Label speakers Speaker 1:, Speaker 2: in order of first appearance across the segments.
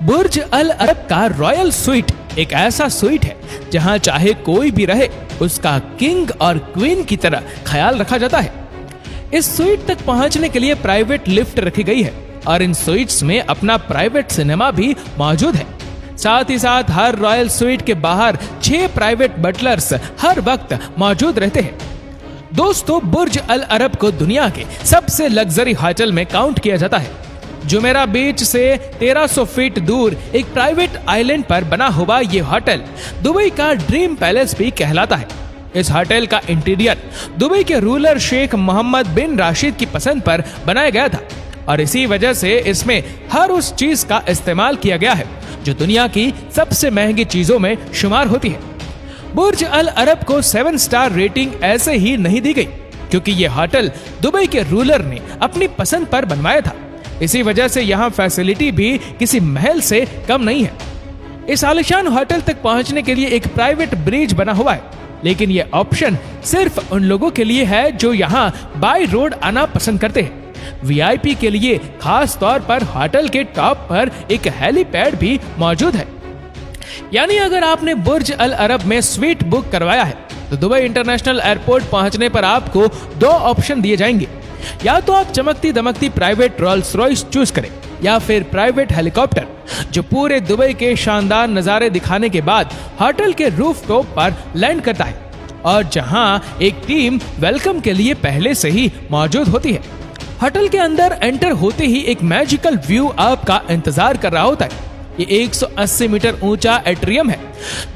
Speaker 1: बुर्ज अल अरब का royal sweet एक ऐसा स्वीट है जहां चाहे कोई भी रहे उसका किंग और क्वीन की तरह ख्याल रखा जाता है। इस स्वीट तक पहुंचने के लिए प्राइवेट लिफ्ट रखी गई है और इन स्वीट्स में अपना प्राइवेट सिनेमा भी मौजूद है। साथ ही साथ हर रॉयल स्वीट के बाहर 6 प्राइवेट बटलर्स हर वक्त मौजूद रहते हैं। दोस्तों, बुर्ज अल अरब को दुनिया के सबसे लग्जरी होटल में काउंट किया जाता है। जुमेरा बीच से 1300 फीट दूर एक प्राइवेट आइलैंड पर बना हुआ ये होटल दुबई का ड्रीम पैलेस भी कहलाता है। इस होटल का इंटीरियर दुबई के रूलर शेख मोहम्मद बिन राशिद की पसंद पर बनाया गया था और इसी वजह से इसमें हर उस चीज का इस्तेमाल किया गया है जो दुनिया की सबसे महंगी चीजों में शुमार होती है। बुर्ज अल अरब को 7 स्टार रेटिंग ऐसे ही नहीं दी गई क्योंकि ये होटल दुबई के रूलर ने अपनी पसंद पर बनवाया था। इसी वजह से यहाँ फैसिलिटी भी किसी महल से कम नहीं है। इस आलीशान होटल तक पहुंचने के लिए एक प्राइवेट ब्रिज बना हुआ है, लेकिन ये ऑप्शन सिर्फ उन लोगों के लिए है जो यहाँ बाय रोड आना पसंद करते हैं। वीआईपी के लिए खास तौर पर होटल के टॉप पर एक हेलीपैड भी मौजूद है। यानी अगर आपने बुर्ज अल अरब में स्वीट बुक करवाया है तो दुबई इंटरनेशनल एयरपोर्ट पहुंचने पर आपको 2 ऑप्शन दिए जाएंगे। या तो आप चमकती दमकती प्राइवेट रोल्स रॉयस चूज करें या फिर प्राइवेट हेलीकॉप्टर जो पूरे दुबई के शानदार नजारे दिखाने के बाद होटल के रूफ टॉप पर लैंड करता है और जहां एक टीम वेलकम के लिए पहले से ही मौजूद होती है। होटल के अंदर एंटर होते ही एक मैजिकल व्यू आपका इंतजार कर रहा होता है। ये 180 मीटर ऊंचा एट्रियम है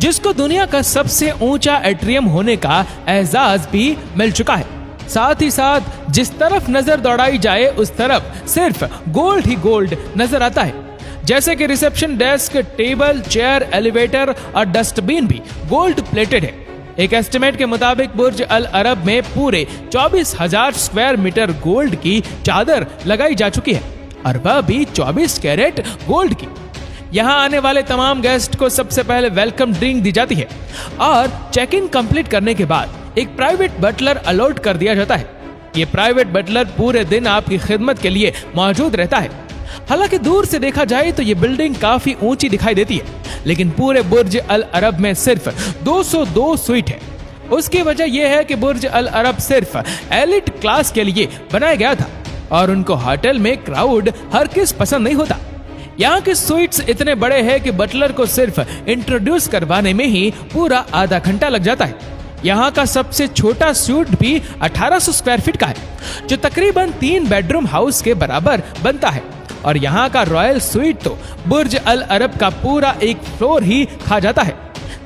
Speaker 1: जिसको दुनिया का सबसे ऊंचा एट्रियम होने का एजाज भी मिल चुका है। साथ ही साथ जिस तरफ नजर दौड़ाई जाए उस तरफ सिर्फ गोल्ड ही गोल्ड नजर आता है। जैसे कि reception desk, table, chair, elevator और डस्टबिन भी गोल्ड प्लेटेड है। एक एस्टिमेट के मुताबिक बुर्ज अल अरब में पूरे 24,000 स्क्वायर मीटर गोल्ड की चादर लगाई जा चुकी है और वह भी 24 कैरेट गोल्ड की। यहाँ आने वाले तमाम गेस्ट को सबसे पहले वेलकम ड्रिंक दी जाती है और चेक इन कंप्लीट करने के बाद एक प्राइवेट बटलर अलॉट कर दिया जाता है। ये प्राइवेट बटलर पूरे दिन आपकी खिदमत के लिए मौजूद रहता है। हालांकि दूर से देखा जाए तो ये बिल्डिंग काफी ऊंची दिखाई देती है, लेकिन पूरे बुर्ज अल अरब में सिर्फ 202 स्वीट है। उसकी वजह यह है कि बुर्ज अल अरब सिर्फ एलिट क्लास के लिए बनाया गया था और उनको होटल में क्राउड हर किस पसंद नहीं होता। यहाँ के स्वीट्स इतने बड़े हैं कि बटलर को सिर्फ इंट्रोड्यूस करवाने में ही पूरा आधा घंटा लग जाता है। यहाँ का सबसे छोटा स्वीट भी 1800 स्क्वायर फीट का है जो तकरीबन 3 बेडरूम हाउस के बराबर बनता है और यहाँ का रॉयल स्वीट तो बुर्ज अल अरब का पूरा एक फ्लोर ही खा जाता है।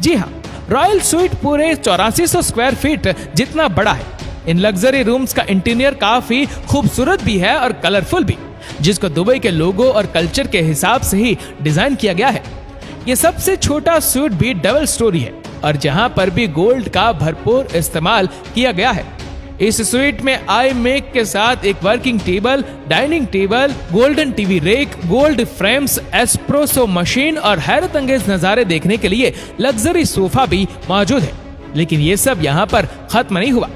Speaker 1: जी हाँ, रॉयल स्वीट पूरे 8400 स्क्वायर फीट जितना बड़ा है। इन लग्जरी रूम्स का इंटीरियर काफी खूबसूरत भी है और कलरफुल भी, जिसको दुबई के लोगो और कल्चर के हिसाब से ही डिजाइन किया गया है। ये सबसे छोटा स्वीट भी डबल स्टोरी है और जहां पर भी गोल्ड का भरपूर इस्तेमाल किया गया है। इस स्वीट में आई मेक के साथ एक working table, dining table, golden TV rack, gold frames, espresso machine और हैरत अंगेज नजारे देखने के लिए लग्जरी सोफा भी मौजूद है। लेकिन ये सब यहाँ पर खत्म नहीं हुआ।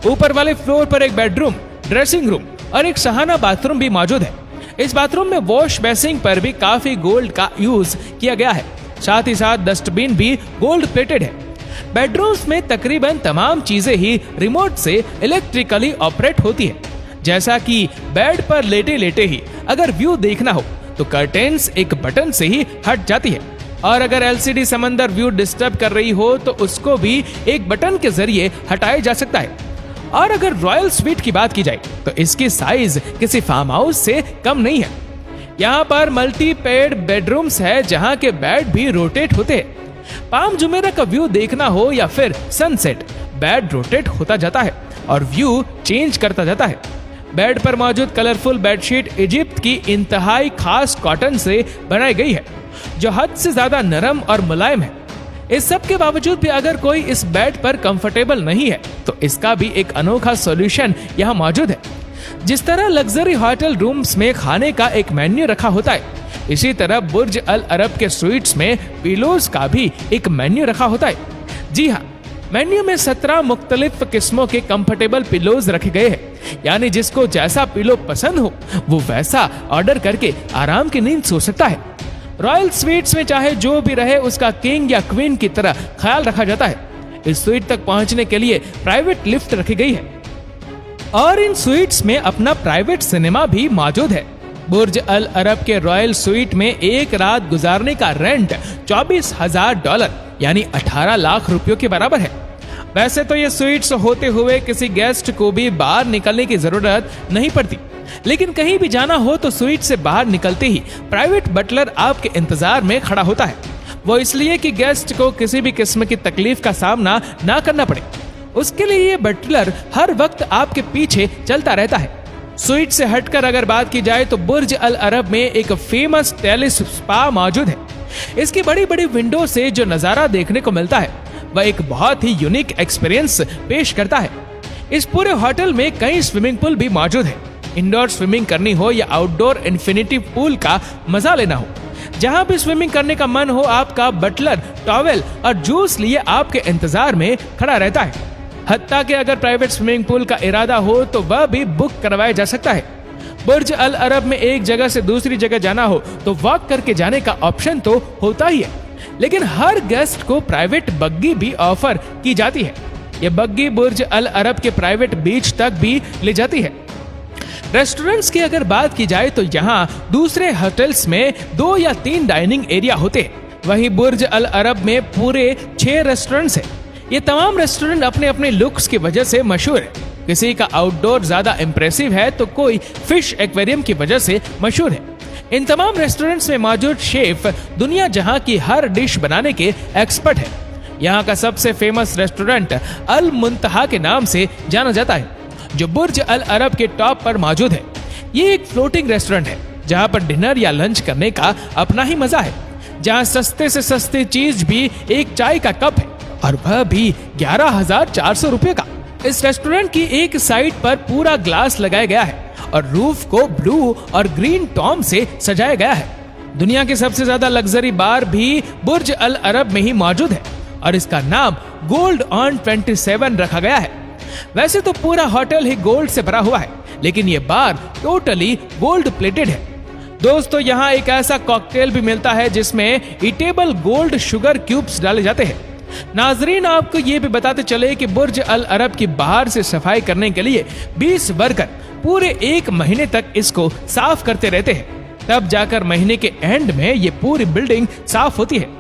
Speaker 1: ऊपर वाले फ्लोर पर एक बेडरूम, ड्रेसिंग रूम और एक सहाना बाथरूम भी मौजूद है। इस बाथरूम में वॉश बेसिन पर भी काफी गोल्ड का यूज किया गया है। साथ ही साथ डस्टबिन भी गोल्ड प्लेटेड है। बेडरूम्स में तकरीबन तमाम चीजें ही रिमोट से इलेक्ट्रिकली ऑपरेट होती है। जैसा कि बेड पर लेटे लेटे ही अगर व्यू देखना हो तो कर्टेन्स एक बटन से ही हट जाती है और अगर एलसीडी समंदर व्यू डिस्टर्ब कर रही हो तो उसको भी एक बटन के जरिए हटाया जा सकता है। और अगर रॉयल स्वीट की बात की जाए तो इसकी साइज किसी फार्म हाउस से कम नहीं है। यहाँ पर मल्टी पेड बेडरूम्स है जहाँ के बेड भी रोटेट होते हैं। पाम जुमेरा का व्यू देखना हो या फिर सनसेट, बेड रोटेट होता जाता है और व्यू चेंज करता जाता है। बेड पर मौजूद कलरफुल बेडशीट इजिप्ट की इंतहाई खास कॉटन से बनाई गई है जो हद से ज्यादा नरम और मुलायम है। इस सब के बावजूद भी अगर कोई इस बेड पर कंफर्टेबल नहीं है तो इसका भी एक अनोखा सॉल्यूशन यहाँ मौजूद है। जिस तरह लग्जरी होटल रूम्स में खाने का एक मेन्यू रखा होता है, इसी तरह बुर्ज अल अरब के स्वीट्स में पिलोज का भी एक मेन्यू रखा होता है। जी हाँ, मेन्यू में 17 मुख्तलिफ किस्मों के कंफर्टेबल पिलोज रखे गए हैं। यानी जिसको जैसा पिलो पसंद हो वो वैसा ऑर्डर करके आराम की नींद सो सकता है। रॉयल स्वीट्स में चाहे जो भी रहे उसका किंग या क्वीन की तरह ख्याल रखा जाता है। इस स्वीट तक पहुंचने के लिए प्राइवेट लिफ्ट रखी गई है और इन स्वीट्स में अपना प्राइवेट सिनेमा भी मौजूद है। बुर्ज अल अरब के रॉयल स्वीट में एक रात गुजारने का रेंट $24,000 यानी 18 लाख रुपयों के बराबर है। वैसे तो ये स्वीट्स होते हुए किसी गेस्ट को भी बाहर निकलने की जरूरत नहीं पड़ती, लेकिन कहीं भी जाना हो तो स्वीट से बाहर निकलते ही प्राइवेट बटलर आपके इंतजार में खड़ा होता है। वो इसलिए कि गेस्ट को किसी भी किस्म की तकलीफ का सामना ना करना पड़े। उसके लिए ये बटलर हर वक्त आपके पीछे चलता रहता है। स्वीट से हटकर अगर बात की जाए तो बुर्ज अल अरब में एक फेमस टेलिस स्पा मौजूद है। इसकी बड़ी बड़ी विंडो से जो नजारा देखने को मिलता है वह एक बहुत ही यूनिक एक्सपीरियंस पेश करता है। इस पूरे होटल में कई स्विमिंग पूल भी मौजूद है। इंडोर स्विमिंग करनी हो या आउटडोर इन्फिनिटी पूल का मजा लेना हो, जहां भी स्विमिंग करने का मन हो, आपका बटलर टॉवेल और जूस लिए आपके इंतजार में खड़ा रहता है। हत्ता कि अगर प्राइवेट स्विमिंग पूल का इरादा हो तो वह भी बुक करवाया जा सकता है। बुर्ज अल अरब में एक जगह से दूसरी जगह जाना हो तो वॉक करके जाने का ऑप्शन तो होता ही है, लेकिन हर गेस्ट को प्राइवेट बग्गी भी ऑफर की जाती है। यह बग्गी बुर्ज अल अरब के प्राइवेट बीच तक भी ले जाती है। रेस्टोरेंट्स की अगर बात की जाए तो यहाँ दूसरे होटल्स में 2 या 3 डाइनिंग एरिया होते हैं, वहीं बुर्ज अल अरब में पूरे 6 रेस्टोरेंट्स हैं। ये तमाम रेस्टोरेंट अपने अपने लुक्स की वजह से मशहूर है। किसी का आउटडोर ज्यादा इंप्रेसिव है तो कोई फिश एक्वेरियम की वजह से मशहूर है। इन तमाम रेस्टोरेंट्स में मौजूद शेफ दुनिया जहां की हर डिश बनाने के एक्सपर्ट है। यहाँ का सबसे फेमस रेस्टोरेंट अल मुंतहा के नाम से जाना जाता है, जो बुर्ज अल अरब के टॉप पर मौजूद है। ये एक फ्लोटिंग रेस्टोरेंट है जहाँ पर डिनर या लंच करने का अपना ही मजा है, जहाँ सस्ते से सस्ती चीज भी एक चाय का कप है और वह भी 11,400 रुपए का। इस रेस्टोरेंट की एक साइड पर पूरा ग्लास लगाया गया है और रूफ को ब्लू और ग्रीन टॉम से सजाया गया है। दुनिया की सबसे ज्यादा लग्जरी बार भी बुर्ज अल अरब में ही मौजूद है और इसका नाम गोल्ड ऑन 27 रखा गया है। वैसे तो पूरा होटल ही गोल्ड से भरा हुआ है, लेकिन ये बार टोटली गोल्ड प्लेटेड है। दोस्तों, यहाँ एक ऐसा कॉकटेल भी मिलता है जिसमें ईटेबल गोल्ड शुगर क्यूब्स डाले जाते हैं। नाजरीन, आपको ये भी बताते चले कि बुर्ज अल अरब की बाहर से सफाई करने के लिए 20 वर्कर पूरे 1 महीने तक इसको साफ करते रहते हैं, तब जाकर महीने के एंड में ये पूरी बिल्डिंग साफ होती है।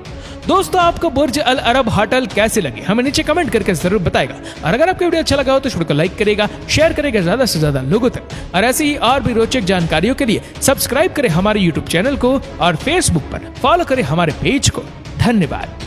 Speaker 1: दोस्तों, आपको बुर्ज अल अरब होटल कैसे लगे हमें नीचे कमेंट करके जरूर बताएगा, और अगर आपको वीडियो अच्छा लगा हो तो वीडियो को लाइक करेगा, शेयर करेगा ज्यादा से ज्यादा लोगों तक, और ऐसे ही और भी रोचक जानकारियों के लिए सब्सक्राइब करें हमारे यूट्यूब चैनल को और फेसबुक पर फॉलो करें हमारे पेज को। धन्यवाद।